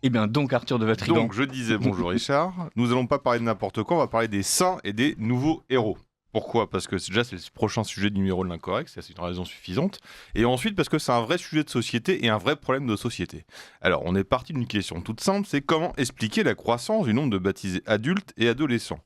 Eh bien, donc, Arthur de Vatrigan. Donc, je disais bonjour Richard, nous allons pas parler de n'importe quoi, on va parler des saints et des nouveaux héros. Pourquoi ? Parce que déjà c'est le prochain sujet du numéro de l'incorrect, c'est une raison suffisante. Et ensuite parce que c'est un vrai sujet de société et un vrai problème de société. Alors on est parti d'une question toute simple, c'est comment expliquer la croissance du nombre de baptisés adultes et adolescents.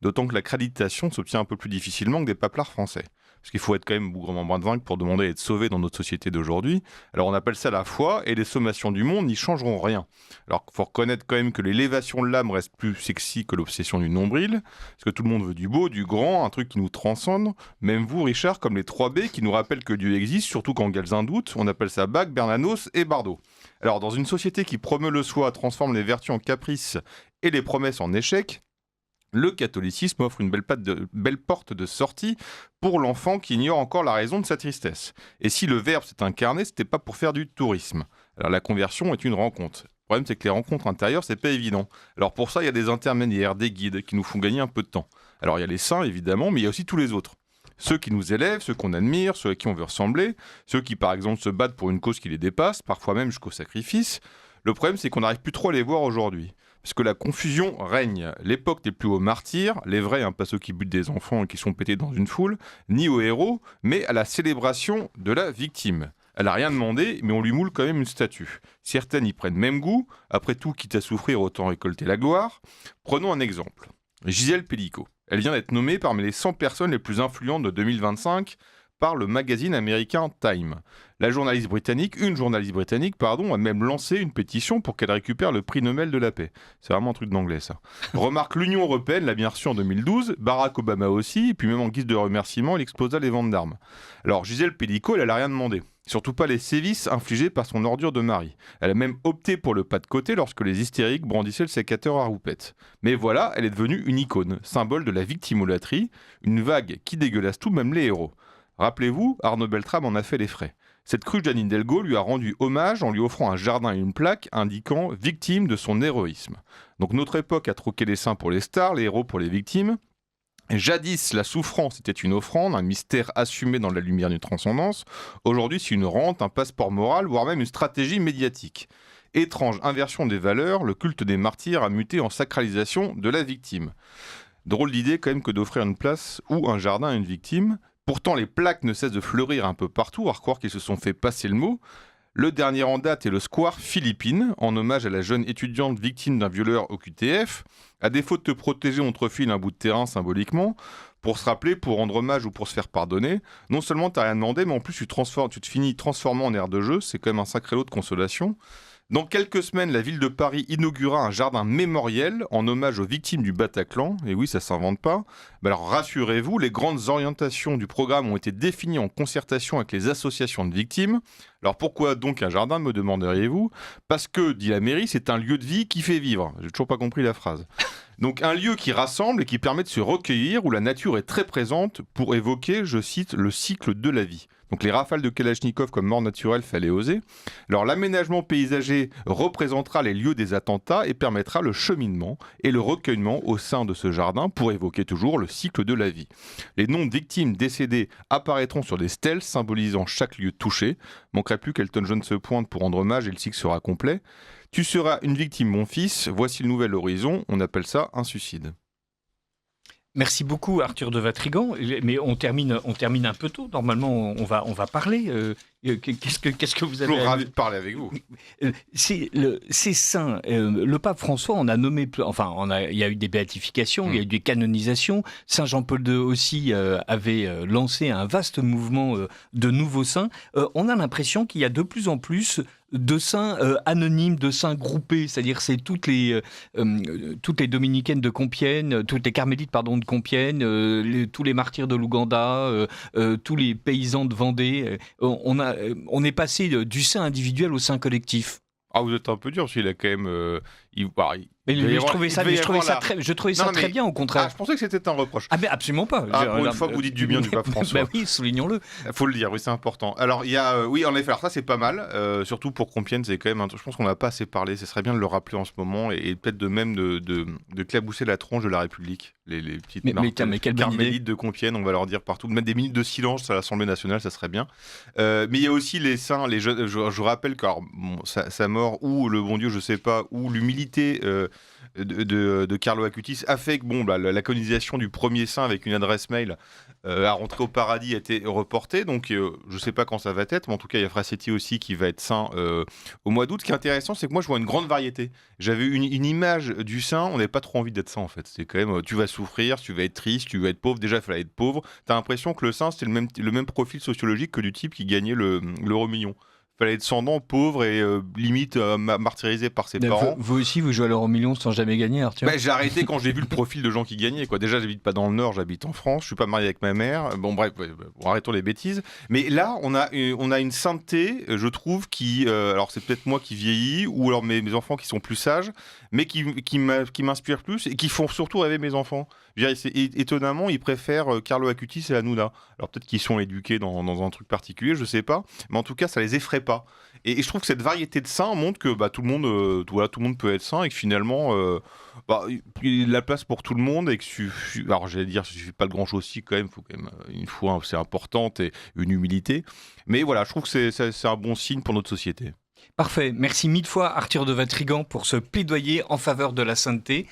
D'autant que l'accréditation s'obtient un peu plus difficilement que des paplards français. Parce qu'il faut être quand même bougrement brin de vaincre pour demander à être sauvé dans notre société d'aujourd'hui. Alors on appelle ça la foi, et les sommations du monde n'y changeront rien. Alors il faut reconnaître quand même que l'élévation de l'âme reste plus sexy que l'obsession du nombril, parce que tout le monde veut du beau, du grand, un truc qui nous transcende. Même vous, Richard, comme les 3B qui nous rappellent que Dieu existe, surtout quand Galzin doute, on appelle ça Bach, Bernanos et Bardot. Alors dans une société qui promeut le soi, transforme les vertus en caprices et les promesses en échecs, le catholicisme offre une belle porte de sortie pour l'enfant qui ignore encore la raison de sa tristesse. Et si le Verbe s'est incarné, c'était pas pour faire du tourisme. Alors la conversion est une rencontre. Le problème, c'est que les rencontres intérieures, c'est pas évident. Alors pour ça, il y a des intermédiaires, des guides qui nous font gagner un peu de temps. Alors il y a les saints, évidemment, mais il y a aussi tous les autres. Ceux qui nous élèvent, ceux qu'on admire, ceux à qui on veut ressembler, ceux qui, par exemple, se battent pour une cause qui les dépasse, parfois même jusqu'au sacrifice. Le problème, c'est qu'on n'arrive plus trop à les voir aujourd'hui. Parce que la confusion règne. L'époque n'est plus aux martyrs, les vrais, pas ceux qui butent des enfants et qui sont pétés dans une foule, ni aux héros, mais à la célébration de la victime. Elle n'a rien demandé, mais on lui moule quand même une statue. Certaines y prennent même goût. Après tout, quitte à souffrir, autant récolter la gloire. Prenons un exemple. Gisèle Pellicot. Elle vient d'être nommée parmi les 100 personnes les plus influentes de 2025 par le magazine américain Time. Une journaliste britannique, a même lancé une pétition pour qu'elle récupère le prix Nobel de la paix. C'est vraiment un truc d'anglais, ça. Remarque, l'Union européenne l'a bien reçu en 2012, Barack Obama aussi, et puis même en guise de remerciement, il explosa les ventes d'armes. Alors, Gisèle Pellicot, elle n'a rien demandé. Surtout pas les sévices infligés par son ordure de mari. Elle a même opté pour le pas de côté lorsque les hystériques brandissaient le sécateur à roupettes. Mais voilà, elle est devenue une icône, symbole de la victimolâtrie, une vague qui dégueulasse tout, même les héros. Rappelez-vous, Arnaud Beltrame en a fait les frais. Cette cruche d'Anne Hidalgo lui a rendu hommage en lui offrant un jardin et une plaque indiquant « victime de son héroïsme ». Donc notre époque a troqué les saints pour les stars, les héros pour les victimes. Jadis, la souffrance était une offrande, un mystère assumé dans la lumière d'une transcendance. Aujourd'hui, c'est une rente, un passeport moral, voire même une stratégie médiatique. Étrange inversion des valeurs, le culte des martyrs a muté en sacralisation de la victime. Drôle d'idée quand même que d'offrir une place ou un jardin à une victime. Pourtant, les plaques ne cessent de fleurir un peu partout, à croire qu'ils se sont fait passer le mot. Le dernier en date est le Square Philippines, en hommage à la jeune étudiante victime d'un violeur au QTF. À défaut de te protéger, on te refile un bout de terrain symboliquement, pour se rappeler, pour rendre hommage ou pour se faire pardonner. Non seulement tu n'as rien demandé, mais en plus tu te finis transformant en aire de jeu, c'est quand même un sacré lot de consolation. Dans quelques semaines, la ville de Paris inaugurera un jardin mémoriel en hommage aux victimes du Bataclan. Et oui, ça ne s'invente pas. Alors rassurez-vous, les grandes orientations du programme ont été définies en concertation avec les associations de victimes. Alors pourquoi donc un jardin, me demanderiez-vous ? Parce que, dit la mairie, c'est un lieu de vie qui fait vivre. J'ai toujours pas compris la phrase. Donc un lieu qui rassemble et qui permet de se recueillir, où la nature est très présente pour évoquer, je cite, le cycle de la vie. Donc les rafales de Kalachnikov comme mort naturelle, fallait oser. Alors l'aménagement paysager représentera les lieux des attentats et permettra le cheminement et le recueillement au sein de ce jardin pour évoquer toujours le cycle de la vie. Les noms de victimes décédées apparaîtront sur des stèles symbolisant chaque lieu touché. Manquerait plus qu'Elton John se pointe pour rendre hommage et le cycle sera complet. Tu seras une victime, mon fils. Voici le nouvel horizon. On appelle ça un suicide. Merci beaucoup Arthur de Vatrigan, mais on termine un peu tôt. Normalement, on va parler. Qu'est-ce que vous avez Toujours ravi de parler avec vous. C'est saint. Le pape François en a nommé, il y a eu des béatifications, il y a eu des canonisations. Saint Jean-Paul II aussi avait lancé un vaste mouvement de nouveaux saints. On a l'impression qu'il y a de plus en plus de saints anonymes, de saints groupés, c'est-à-dire c'est toutes les dominicaines de Compiègne, toutes les carmélites de Compiègne, tous les martyrs de l'Ouganda, tous les paysans de Vendée. On est passé du saint individuel au saint collectif. Ah, vous êtes un peu dur, parce qu'il a quand même... Mais je trouvais ça très bien, au contraire. Ah, je pensais que c'était un reproche. Ah, mais absolument pas. Pour une fois que vous dites du bien du pape François. Bah oui, soulignons-le. Il faut le dire, oui, c'est important. Alors, il y a, oui, en effet, alors ça, c'est pas mal. Surtout pour Compiègne, c'est quand même je pense qu'on n'a pas assez parlé. Ce serait bien de le rappeler en ce moment et peut-être de clabousser la tronche de la République. Les petites carmélites de Compiègne, on va leur dire partout. Mettre des minutes de silence à l'Assemblée nationale, ça serait bien. Mais il y a aussi les saints, les jeunes. Je rappelle que sa mort, ou le bon Dieu, je sais pas, ou l'humilité de Carlo Acutis a fait que la canonisation du premier saint avec une adresse mail à rentrer au paradis a été reportée. Donc je sais pas quand ça va être, mais en tout cas il y a Frasetti aussi qui va être saint au mois d'août. Ce qui est intéressant, c'est que moi je vois une grande variété. J'avais une image du saint, on n'avait pas trop envie d'être saint en fait. C'est quand même, tu vas souffrir, tu vas être triste, tu vas être pauvre. Déjà il fallait être pauvre. T'as l'impression que le saint c'était le même profil sociologique que du type qui gagnait l'euro million. Fallait être descendant, pauvre et limite martyrisé par ses parents. Vous aussi, vous jouez à l'euro million sans jamais gagner, Arthur. J'ai arrêté quand j'ai vu le profil de gens qui gagnaient. Déjà, j'habite pas dans le Nord, j'habite en France. Je suis pas marié avec ma mère. Bon, bref, arrêtons les bêtises. Mais là, on a une sainteté, je trouve, qui... alors, c'est peut-être moi qui vieillis, ou alors mes enfants qui sont plus sages, mais qui m'inspirent plus et qui font surtout rêver mes enfants. Étonnamment, ils préfèrent Carlo Acutis et Hanouna. Alors, peut-être qu'ils sont éduqués dans un truc particulier, je sais pas. Mais en tout cas, ça les effraie pas. Et je trouve que cette variété de saints montre que tout le monde peut être saint et que finalement, il y a de la place pour tout le monde et que alors j'allais dire, ça suffit pas de grand chose aussi quand même. Il faut quand même une foi, c'est importante et une humilité. Mais voilà, je trouve que c'est un bon signe pour notre société. Parfait. Merci mille fois Arthur de Vatrigan pour ce plaidoyer en faveur de la sainteté